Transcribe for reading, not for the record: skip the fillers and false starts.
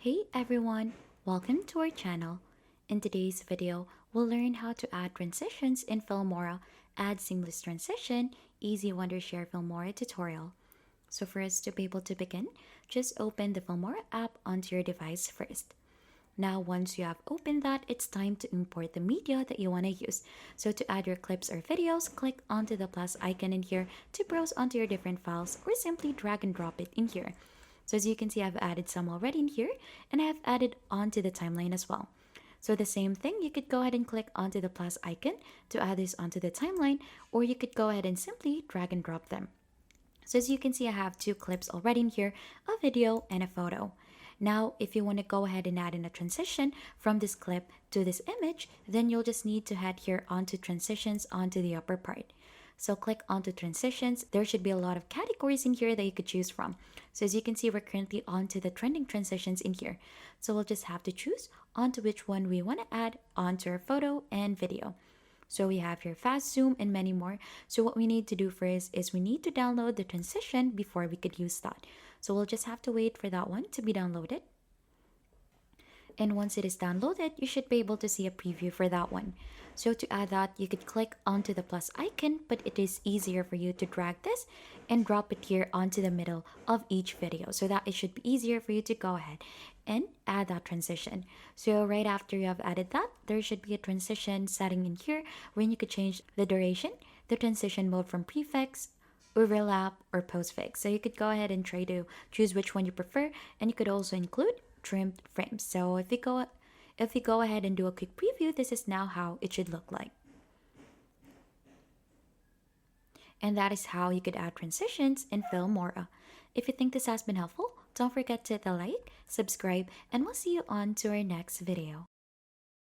Hey everyone, welcome to our channel. In today's video, we'll learn how to add transitions in Filmora, add seamless transition, easy Wondershare Filmora tutorial. So for us to be able to begin, just open the Filmora app onto your device first. Now once you have opened that, it's time to import the media that you want to use. So to add your clips or videos, click onto the plus icon in here to browse onto your different files or simply drag and drop it in here. So as you can see, I've added some already in here and I have added onto the timeline as well. So the same thing, you could go ahead and click onto the plus icon to add this onto the timeline, or you could go ahead and simply drag and drop them. So as you can see, I have two clips already in here, a video and a photo. Now, if you want to go ahead and add in a transition from this clip to this image, then you'll just need to head here onto transitions onto the upper part. So click onto transitions. There should be a lot of categories in here that you could choose from. So as you can see, we're currently onto the trending transitions in here. So we'll just have to choose onto which one we want to add onto our photo and video. So we have here fast zoom and many more. So what we need to do first is we need to download the transition before we could use that. So we'll just have to wait for that one to be downloaded. And once it is downloaded, you should be able to see a preview for that one. So to add that, you could click onto the plus icon, but it is easier for you to drag this and drop it here onto the middle of each video, so that it should be easier for you to go ahead and add that transition. So right after you have added that, there should be a transition setting in here when you could change the duration, the transition mode from prefix, overlap, or postfix. So you could go ahead and try to choose which one you prefer, and you could also include trimmed frames. So if we go ahead and do a quick preview, this is now how it should look like. And that is how you could add transitions in Filmora. If you think this has been helpful, don't forget to hit the like, subscribe, and we'll see you on to our next video.